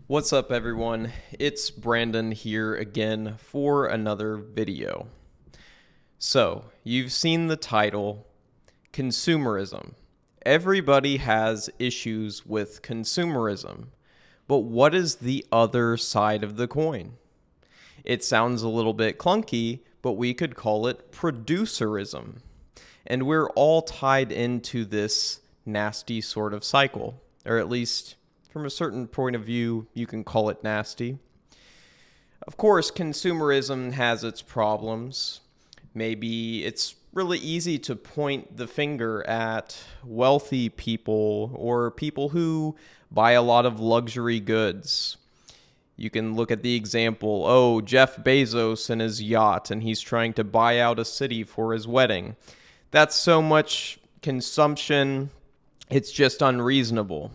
What's up, everyone? It's Brandon here again for another video. So, you've seen the title, Consumerism. Everybody has issues with consumerism, but what is the other side of the coin? It sounds a little bit clunky, but we could call it producerism. And we're all tied into this nasty sort of cycle, or at least from a certain point of view, you can call it nasty. Of course, consumerism has its problems. Maybe it's really easy to point the finger at wealthy people or people who buy a lot of luxury goods. You can look at the example, Jeff Bezos and his yacht, and he's trying to buy out a city for his wedding. That's so much consumption, it's just unreasonable.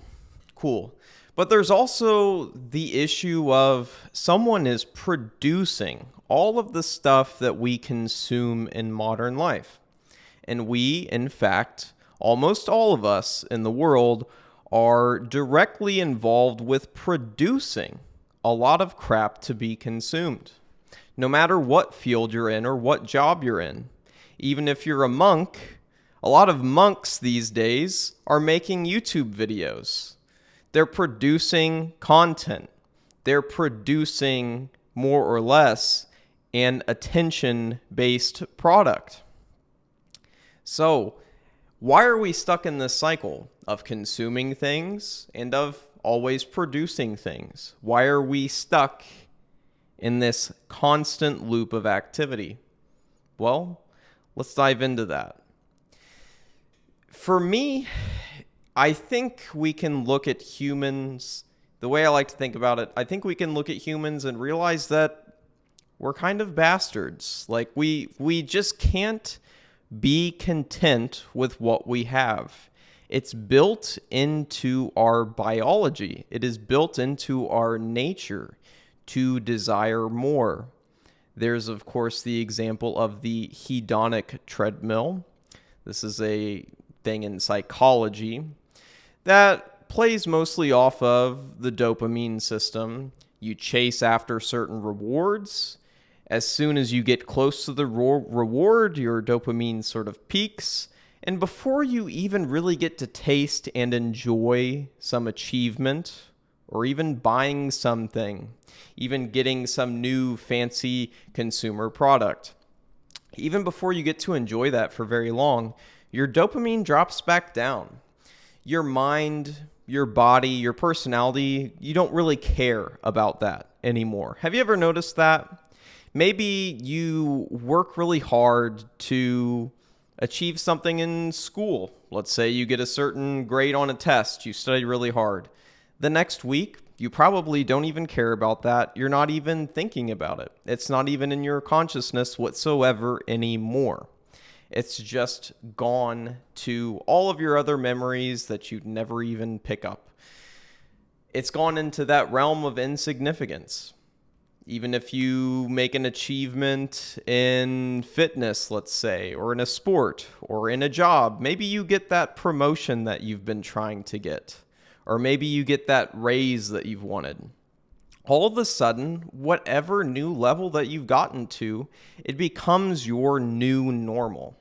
Cool. But there's also the issue of someone is producing all of the stuff that we consume in modern life. And we, in fact, almost all of us in the world are directly involved with producing a lot of crap to be consumed. No matter what field you're in or what job you're in. Even if you're a monk, a lot of monks these days are making YouTube videos. They're producing content. They're producing more or less an attention-based product. So, why are we stuck in this cycle of consuming things and of always producing things? Why are we stuck in this constant loop of activity? Well, let's dive into that. For me, I think we can look at humans, the way I like to think about it, I think we can look at humans and realize that we're kind of bastards. Like, we just can't be content with what we have. It's built into our biology. It is built into our nature to desire more. There's, of course, the example of the hedonic treadmill. This is a thing in psychology that plays mostly off of the dopamine system. You chase after certain rewards. As soon as you get close to the reward, your dopamine sort of peaks. And before you even really get to taste and enjoy some achievement, or even buying something, even getting some new fancy consumer product, even before you get to enjoy that for very long, your dopamine drops back down. Your mind, your body, your personality, you don't really care about that anymore. Have you ever noticed that? Maybe you work really hard to achieve something in school. Let's say you get a certain grade on a test, you study really hard. The next week, you probably don't even care about that. You're not even thinking about it. It's not even in your consciousness whatsoever anymore. It's just gone to all of your other memories that you'd never even pick up. It's gone into that realm of insignificance. Even if you make an achievement in fitness, let's say, or in a sport, or in a job, maybe you get that promotion that you've been trying to get, or maybe you get that raise that you've wanted. All of a sudden, whatever new level that you've gotten to, it becomes your new normal.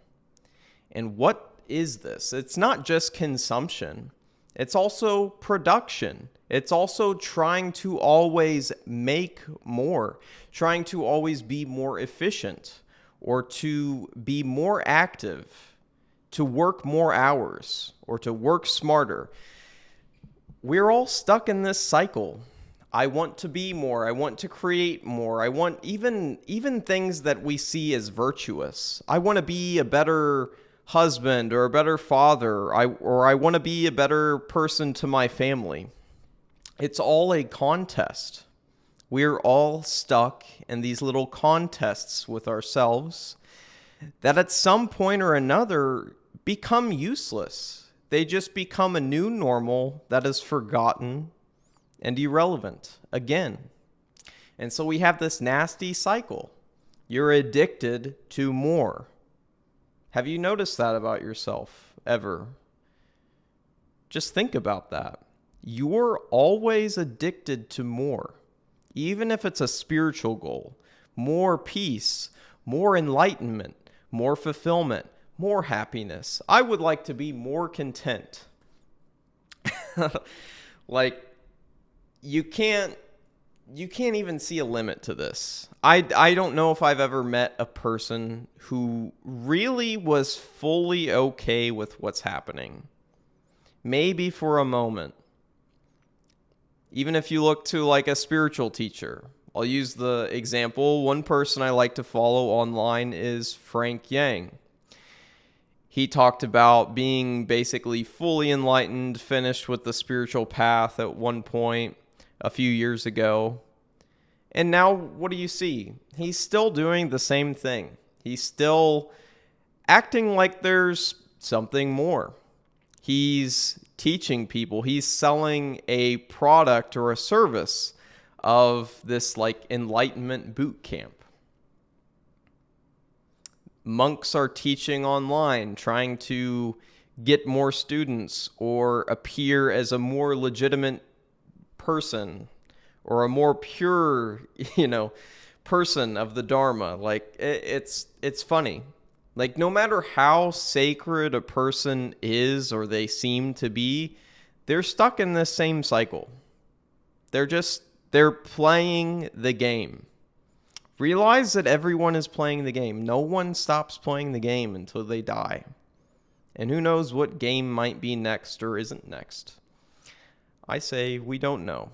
And what is this? It's not just consumption. It's also production. It's also trying to always make more, trying to always be more efficient, or to be more active, to work more hours, or to work smarter. We're all stuck in this cycle. I want to be more. I want to create more. I want even things that we see as virtuous. I want to be a better husband or a better father. I want to be a better person to my family. It's all a contest. We're all stuck in these little contests with ourselves that at some point or another become useless. They just become a new normal that is forgotten and irrelevant again. And so we have this nasty cycle. You're addicted to more. Have you noticed that about yourself ever? Just think about that. you're always addicted to more, even if it's a spiritual goal. More peace, more enlightenment, more fulfillment, more happiness. I would like to be more content. Like, you can't even see a limit to this. I don't know if I've ever met a person who really was fully okay with what's happening. Maybe for a moment. Even if you look to like a spiritual teacher. I'll use the example. One person I like to follow online is Frank Yang. He talked about being basically fully enlightened, finished with the spiritual path at one point a few years ago. And now what do you see? He's still doing the same thing. He's still acting like there's something more. He's teaching people. He's selling a product or a service of this like enlightenment boot camp. Monks are teaching online, trying to get more students or appear as a more legitimate person or a more pure, person of the Dharma. Like, it's funny. Like, no matter how sacred a person is or they seem to be, they're stuck in this same cycle. They're playing the game. Realize that everyone is playing the game. No one stops playing the game until they die. And who knows what game might be next or isn't next. I say we don't know.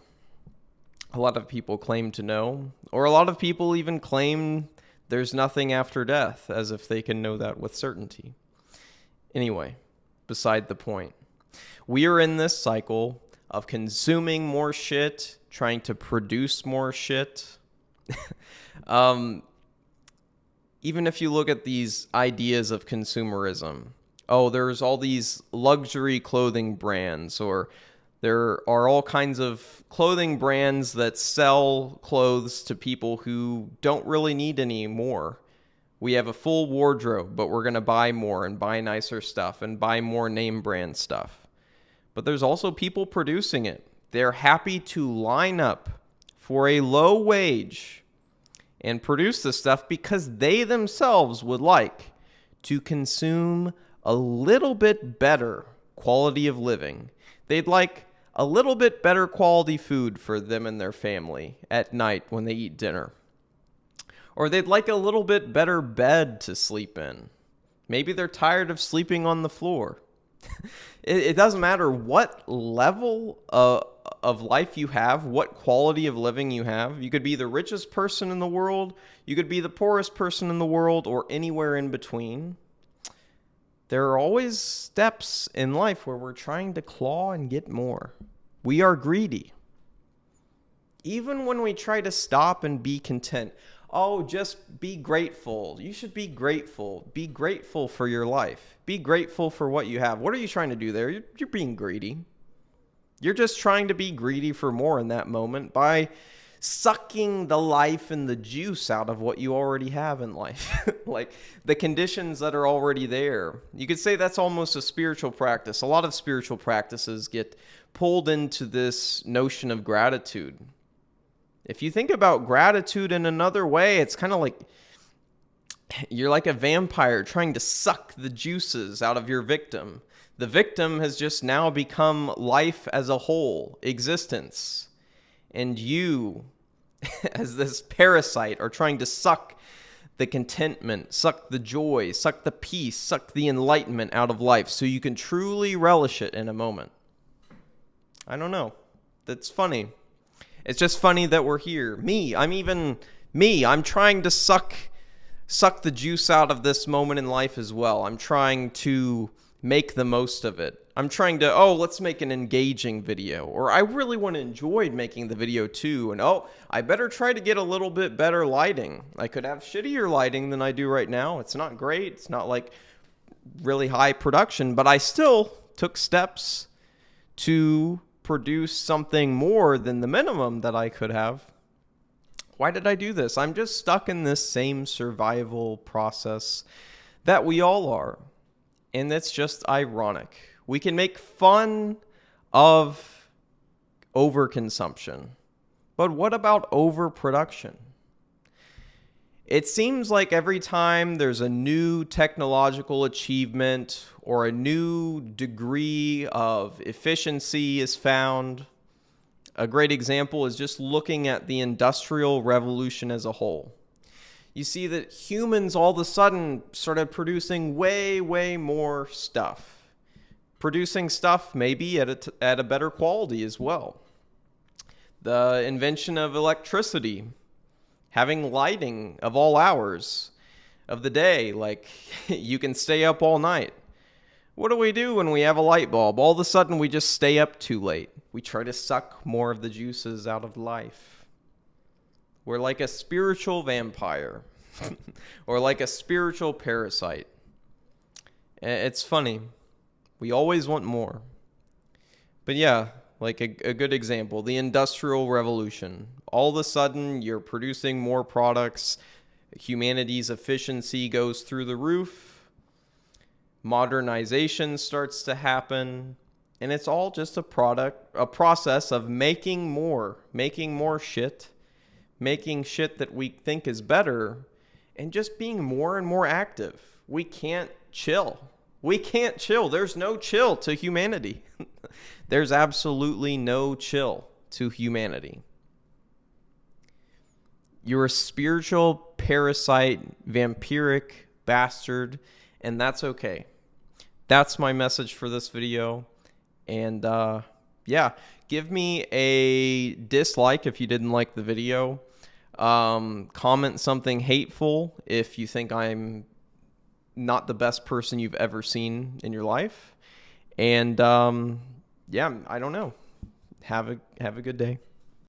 A lot of people claim to know, or a lot of people even claim there's nothing after death, as if they can know that with certainty. Anyway, beside the point. We are in this cycle of consuming more shit, trying to produce more shit. Even if you look at these ideas of consumerism, there's all these luxury clothing brands, or there are all kinds of clothing brands that sell clothes to people who don't really need any more. We have a full wardrobe, but we're going to buy more and buy nicer stuff and buy more name brand stuff. But there's also people producing it. They're happy to line up for a low wage and produce this stuff because they themselves would like to consume a little bit better quality of living. They'd like a little bit better quality food for them and their family at night when they eat dinner. Or they'd like a little bit better bed to sleep in. Maybe they're tired of sleeping on the floor. It doesn't matter what level of life you have, what quality of living you have. You could be the richest person in the world, you could be the poorest person in the world, or anywhere in between. There are always steps in life where we're trying to claw and get more. We are greedy. Even when we try to stop and be content, just be grateful. You should be grateful. Be grateful for your life. Be grateful for what you have. What are you trying to do there? You're being greedy. You're just trying to be greedy for more in that moment by sucking the life and the juice out of what you already have in life. Like the conditions that are already there. You could say that's almost a spiritual practice. A lot of spiritual practices get pulled into this notion of gratitude. If you think about gratitude in another way, it's kind of like you're like a vampire trying to suck the juices out of your victim. The victim has just now become life as a whole, existence. And you, as this parasite, are trying to suck the contentment, suck the joy, suck the peace, suck the enlightenment out of life so you can truly relish it in a moment. I don't know. That's funny. It's just funny that we're here. I'm trying to suck the juice out of this moment in life as well. I'm trying to make the most of it. I'm trying to, let's make an engaging video. Or I really want to enjoy making the video too. And I better try to get a little bit better lighting. I could have shittier lighting than I do right now. It's not great. It's not like really high production, but I still took steps to produce something more than the minimum that I could have. Why did I do this? I'm just stuck in this same survival process that we all are. And that's just ironic. We can make fun of overconsumption. But what about overproduction? It seems like every time there's a new technological achievement or a new degree of efficiency is found, a great example is just looking at the Industrial Revolution as a whole. You see that humans all of a sudden started producing way more stuff. Producing stuff maybe at a better quality as well. The invention of electricity, having lighting of all hours of the day, like you can stay up all night. What do we do when we have a light bulb? All of a sudden we just stay up too late. We try to suck more of the juices out of life. We're like a spiritual vampire or like a spiritual parasite. It's funny. We always want more. But yeah, like a good example, the Industrial Revolution. All of a sudden, you're producing more products. Humanity's efficiency goes through the roof. Modernization starts to happen. And it's all just a process of making more shit, making shit that we think is better, and just being more and more active. We can't chill. There's no chill to humanity. There's absolutely no chill to humanity. You're a spiritual parasite, vampiric bastard, and that's okay. That's my message for this video. And yeah, give me a dislike if you didn't like the video. Comment something hateful if you think I'm not the best person you've ever seen in your life. And yeah, I don't know. Have a good day.